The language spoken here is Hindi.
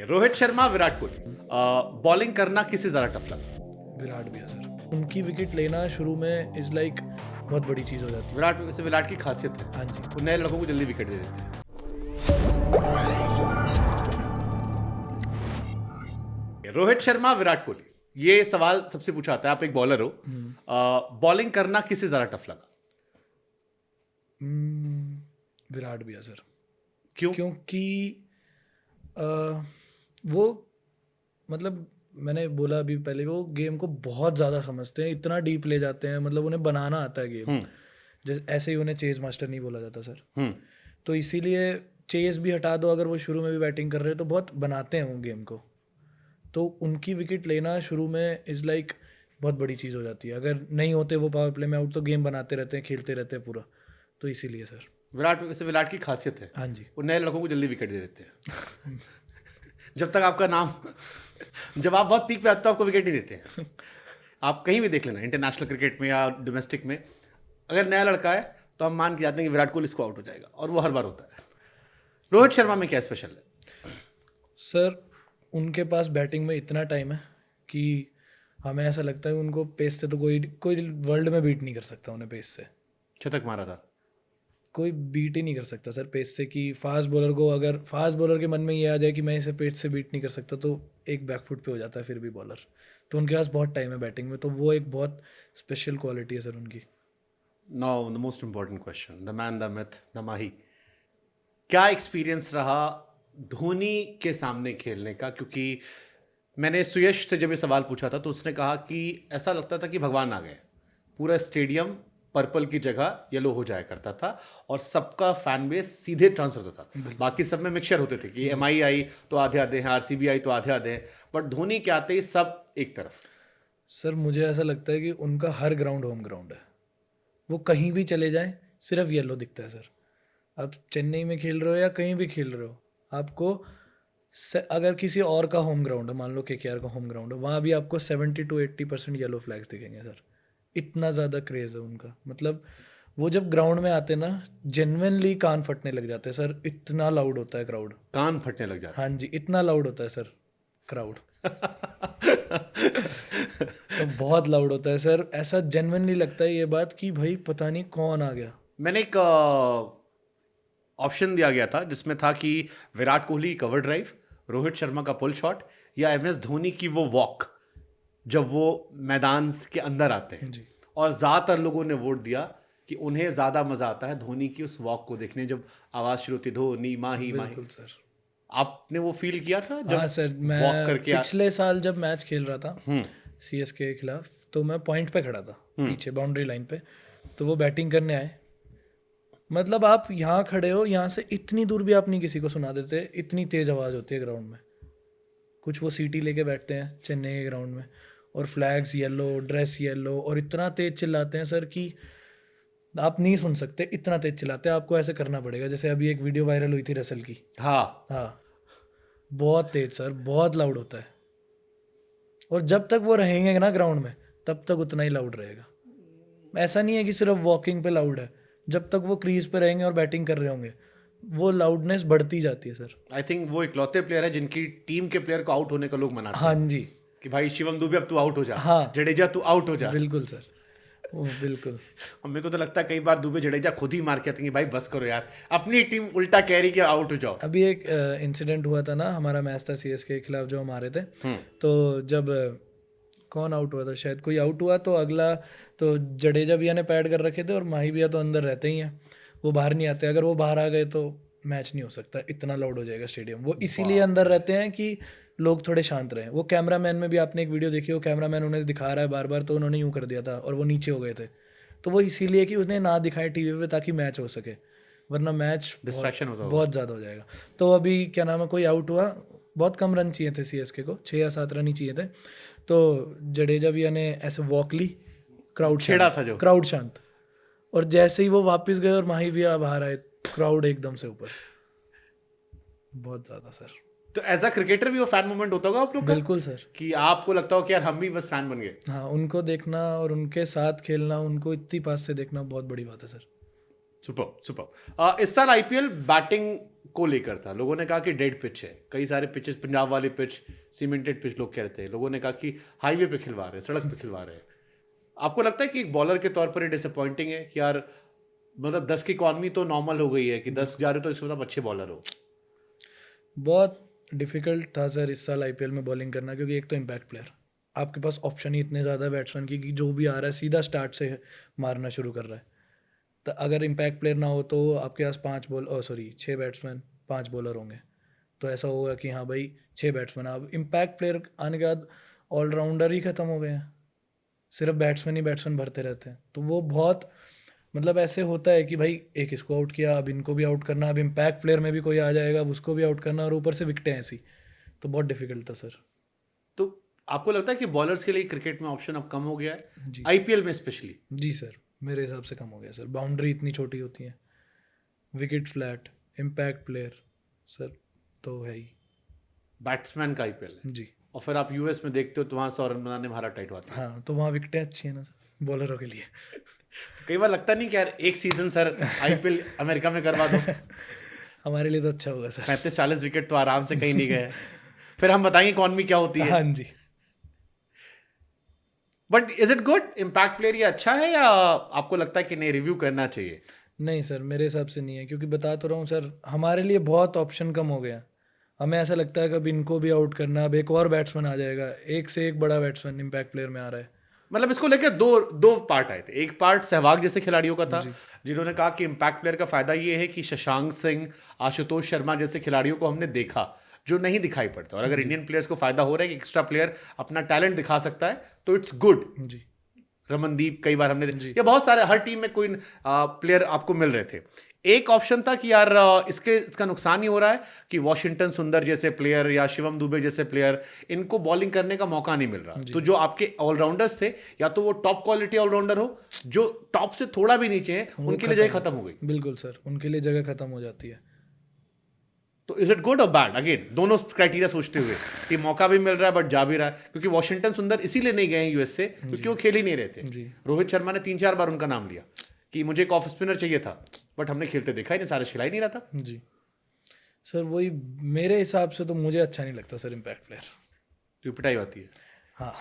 रोहित शर्मा, विराट कोहली, बॉलिंग करना किससे ज्यादा टफ लगा? विराट भी है सर। उनकी विकेट लेना शुरू में इज लाइक बहुत बड़ी चीज़ हो जाती है। विराट वैसे विराट की खासियत है, हाँ जी। वो नए लड़कों को जल्दी विकेट दे देते हैं। रोहित शर्मा, विराट कोहली, ये सवाल सबसे पूछा आता है। आप एक बॉलर हो, बॉलिंग करना किससे ज्यादा टफ लगा? विराट भी है सर। क्यों? क्योंकि वो मतलब मैंने बोला अभी पहले, वो गेम को बहुत ज़्यादा समझते हैं, इतना डीप ले जाते हैं, मतलब उन्हें बनाना आता है गेम। जैसे ऐसे ही उन्हें चेज मास्टर नहीं बोला जाता सर। तो इसीलिए चेज भी हटा दो, अगर वो शुरू में भी बैटिंग कर रहे हैं तो बहुत बनाते हैं वो गेम को। तो उनकी विकेट लेना शुरू में इज़ लाइक बहुत बड़ी चीज़ हो जाती है। अगर नहीं होते वो पावर प्ले में आउट तो गेम बनाते रहते हैं, खेलते रहते हैं पूरा। तो इसीलिए सर। विराट वैसे विराट की खासियत है, हाँ जी। वो नए लड़कों को जल्दी विकेट दे देते हैं। जब तक आपका नाम जब आप बहुत पीक पे आते हो तो आपको विकेट नहीं देते हैं। आप कहीं भी देख लेना, इंटरनेशनल क्रिकेट में या डोमेस्टिक में, अगर नया लड़का है तो हम मान के जाते हैं कि विराट कोहली इसको आउट हो जाएगा, और वो हर बार होता है। रोहित शर्मा में क्या स्पेशल है? सर उनके पास बैटिंग में इतना टाइम है कि हमें ऐसा लगता है उनको पेस से तो कोई कोई वर्ल्ड में बीट नहीं कर सकता उन्हें। पेस से शतक मारा था। कोई बीट ही नहीं कर सकता सर पेस से। कि फास्ट बॉलर को, अगर फास्ट बॉलर के मन में ये आ जाए कि मैं इसे पेस से बीट नहीं कर सकता, तो एक बैकफुट पे हो जाता है फिर भी बॉलर। तो उनके पास बहुत टाइम है बैटिंग में, तो वो एक बहुत स्पेशल क्वालिटी है सर उनकी। Now the most important question, the man, the myth, the Mahi, क्या एक्सपीरियंस रहा धोनी के सामने खेलने का? क्योंकि मैंने सुयश से जब ये सवाल पूछा था तो उसने कहा कि ऐसा लगता था कि भगवान आ गए, पूरा स्टेडियम पर्पल की जगह येलो हो जाया करता था और सबका फैन बेस सीधे ट्रांसफर होता था। बाकी सब में मिक्सचर होते थे कि एमआई आई तो आधे आधे हैं, आरसीबी आई तो आधे आधे हैं, बट धोनी के आते ही सब एक तरफ। सर मुझे ऐसा लगता है कि उनका हर ग्राउंड होम ग्राउंड है। वो कहीं भी चले जाएं सिर्फ येलो दिखता है सर। आप चेन्नई में खेल रहे हो या कहीं भी खेल रहे हो, आपको अगर किसी और का होम ग्राउंड है, मान लो केकेआर का होम ग्राउंड है, वहाँ भी आपको 70 to 80% येलो फ्लैग्स दिखेंगे सर। इतना ज़्यादा क्रेज़ है उनका। मतलब वो जब ग्राउंड में आते ना, जेन्युइनली कान फटने लग जाते हैं सर। इतना लाउड होता है क्राउड। कान फटने लग जाते हाँ जी, इतना लाउड होता है सर क्राउड। तो बहुत लाउड होता है सर। ऐसा जेन्युइनली लगता है ये बात कि भाई पता नहीं कौन आ गया। मैंने एक ऑप्शन दिया गया था जिसमें था कि विराट कोहली कवर ड्राइव, रोहित शर्मा का पुल शॉट, या एमएस धोनी की वो वॉक जब वो मैदान के अंदर आते हैं। जी। और ज़्यादातर लोगों ने वोट दिया कि उन्हें ज़्यादा मज़ा आता है धोनी की उस वॉक को देखने, जब आवाज़ शुरू होती धोनी माही माही। बिल्कुल सर। आपने वो फील किया था जब हाँ सर, मैं वॉक करके पिछले साल जब मैच खेल रहा था सीएसके के खिलाफ, तो मैं पॉइंट पे खड़ा था पीछे बाउंड्री लाइन पे। तो वो बैटिंग करने आए। मतलब आप यहाँ खड़े हो, यहाँ से इतनी दूर भी आप नहीं किसी को सुना देते, इतनी तेज आवाज़ होती है ग्राउंड में। कुछ वो सीटी लेके बैठते हैं चेन्नई के ग्राउंड में, और फ्लैग्स येलो, ड्रेस येलो, और इतना तेज चिल्लाते हैं सर कि आप नहीं सुन सकते, इतना तेज चिल्लाते हैं। आपको ऐसे करना पड़ेगा। जैसे अभी एक वीडियो वायरल हुई थी रसल की। हाँ, बहुत तेज सर, बहुत लाउड होता है। और जब तक वो रहेंगे ना ग्राउंड में, तब तक उतना ही लाउड रहेगा। ऐसा नहीं है कि सिर्फ वॉकिंग पे लाउड है। जब तक वो क्रीज पे रहेंगे और बैटिंग कर रहे होंगे, वो लाउडनेस बढ़ती जाती है सर। आई थिंक वो इकलौते प्लेयर है जिनकी टीम के प्लेयर को आउट होने का लोग मनाते हाँ हैं जी। कि भाई शिवम दुबे अब तू आउट हो जा, हाँ। जडेजा तू आउट हो जा। बिल्कुल सर, वो बिल्कुल। और मेरे को तो लगता है कई बार दुबे जडेजा खुद ही मार के आते हैं कि भाई बस करो यार, अपनी टीम उल्टा कह रही कि आउट हो जाओ। अभी एक इंसिडेंट हुआ था ना, हमारा मैच था सीएसके के खिलाफ जो हम हारे थे। तो जब कौन आउट हुआ था, शायद कोई आउट हुआ, तो अगला तो जडेजा भैया ने पैड कर रखे थे और माही भैया तो अंदर रहते ही हैं, वो बाहर नहीं आते। अगर वो बाहर आ गए तो मैच नहीं हो सकता, इतना लाउड हो जाएगा स्टेडियम। वो इसीलिए अंदर रहते हैं कि लोग थोड़े शांत रहें। वो कैमरामैन में भी आपने एक वीडियो देखी हो, कैमरामैन उन्हें दिखा रहा है बार बार, तो उन्होंने यूँ कर दिया था और वो नीचे हो गए थे। तो वो इसीलिए कि उन्हें ना दिखाएं टीवी पे, ताकि मैच हो सके, वरना मैच डिस्ट्रैक्शन बहुत ज़्यादा हो जाएगा। तो अभी क्या नाम है, कोई आउट हुआ, बहुत कम रन चाहिए थे सीएसके को, 6 या 7 रन ही चाहिए थे। तो जडेजा भैया ने ऐसे वॉक ली, क्राउड छेड़ा था जो, क्राउड शांत। और जैसे ही वो वापस गए और माही भैया बाहर आए, क्राउड एकदम से ऊपर। बहुत ज़्यादा सर। तो एज अ क्रिकेटर भी वो फैन मूवमेंट होता होगा आप लोग का? बिल्कुल सर। कि आपको लगता हो कि यार हम भी बस फैन बन गए। हाँ, उनको देखना और उनके साथ खेलना, उनको इतनी पास से देखना बहुत बड़ी बात है सर। Super super. इस साल आईपीएल बैटिंग को लेकर था, लोगों ने कहा कि डेड पिच है, कई सारे पिचेस, पंजाब वाली पिच, सीमेंटेड पिच लोग कहते हैं, लोगों ने कहा कि हाईवे पे खिलवा रहे हैं, सड़क पे खिलवा रहे हैं। आपको लगता है कि एक बॉलर के तौर पर ये डिसअपॉइंटिंग है कि यार मतलब 10 की इकॉनमी तो नॉर्मल हो गई है कि 10 जा रहे हो तो इससे मतलब अच्छे बॉलर हो। बहुत डिफिकल्ट था सर इस साल आईपीएल में बॉलिंग करना, क्योंकि एक तो इम्पैक्ट प्लेयर, आपके पास ऑप्शन ही इतने ज़्यादा बैट्समैन की कि जो भी आ रहा है सीधा स्टार्ट से मारना शुरू कर रहा है। तो अगर इम्पैक्ट प्लेयर ना हो तो आपके पास 6 बैट्समैन 5 बॉलर होंगे, तो ऐसा होगा कि हाँ भाई 6 बैट्समैन। अब इम्पैक्ट प्लेयर आने के बाद ऑलराउंडर ही ख़त्म हो गए हैं, सिर्फ बैट्समैन ही बैट्समैन भरते रहते हैं। तो वो बहुत मतलब ऐसे होता है कि भाई एक इसको आउट किया, अब इनको भी आउट करना, अब इम्पैक्ट प्लेयर में भी कोई आ जाएगा, अब उसको भी आउट करना, और ऊपर से विकटें ऐसी, तो बहुत डिफिकल्ट था सर। तो आपको लगता है कि बॉलर्स के लिए क्रिकेट में ऑप्शन अब कम हो गया है, जी आईपीएल में स्पेशली? जी सर, मेरे हिसाब से कम हो गया सर। बाउंड्री इतनी छोटी होती है, wicket flat, impact player sir तो है ही। बैट्समैन का आईपीएल है, जी और फिर आप यूएस में देखते हो तो वहां 100 रन बनाने में हारा टाइट होता है। हाँ, तो वहाँ विकटें अच्छी हैं ना सर बॉलरों के लिए। कई बार लगता नहीं कि यार एक सीजन सर आईपीएल अमेरिका में करवा दो, हमारे लिए तो अच्छा होगा सर। 35-40 विकेट तो आराम से कहीं नहीं गए। फिर हम बताएंगे इकॉनमी क्या होती है। हाँ जी। But is it good? Impact player ये अच्छा है या आपको लगता है कि नहीं रिव्यू करना चाहिए? नहीं सर, मेरे हिसाब से नहीं है, क्योंकि बता तो रहा हूँ सर, हमारे लिए बहुत ऑप्शन कम हो गया। हमें ऐसा लगता है कि अब इनको भी आउट करना, अब एक और बैट्समैन आ जाएगा, एक से एक बड़ा बैट्समैन इम्पैक्ट प्लेयर में आ रहा है। मतलब इसको लेकर दो दो पार्ट आए थे। एक पार्ट सहवाग जैसे खिलाड़ियों का था, जी जिन्होंने कहा कि इम्पैक्ट प्लेयर का फायदा ये है कि शशांक सिंह, आशुतोष शर्मा जैसे खिलाड़ियों को हमने देखा जो नहीं दिखाई पड़ता, और अगर इंडियन प्लेयर्स को फायदा हो रहा है कि एक्स्ट्रा प्लेयर अपना टैलेंट दिखा सकता है तो इट्स गुड। जी रमनदीप कई बार हमने या बहुत सारे, हर टीम में कोई प्लेयर आपको मिल रहे थे। एक ऑप्शन था कि यार इसका नुकसान ही हो रहा है कि वॉशिंगटन सुंदर जैसे प्लेयर या शिवम दुबे जैसे प्लेयर, इनको बॉलिंग करने का मौका नहीं मिल रहा। तो जो आपके ऑलराउंडर्स थे, या तो वो टॉप क्वालिटी ऑलराउंडर हो, जो टॉप से थोड़ा भी नीचे है, उनके लिए जगह खत्म हो गई। बिल्कुल सर, उनके लिए जगह खत्म हो जाती है। तो इज इट गुड और बैड? अगेन दोनों क्राइटेरिया सोचते हुए कि मौका भी मिल रहा है बट जा भी रहा है, क्योंकि वॉशिंगटन सुंदर इसीलिए नहीं गए यूएस से क्योंकि वो खेल ही नहीं रहे थे। जी रोहित शर्मा ने 3-4 बार उनका नाम लिया कि मुझे एक ऑफ स्पिनर चाहिए था, बट हमने खेलते देखा ही नहीं, सारे खिला ही नहीं रहा था। जी सर, वही मेरे हिसाब से तो मुझे अच्छा नहीं लगता सर इम्पैक्ट प्लेयर। तो पिटाई होती है। हाँ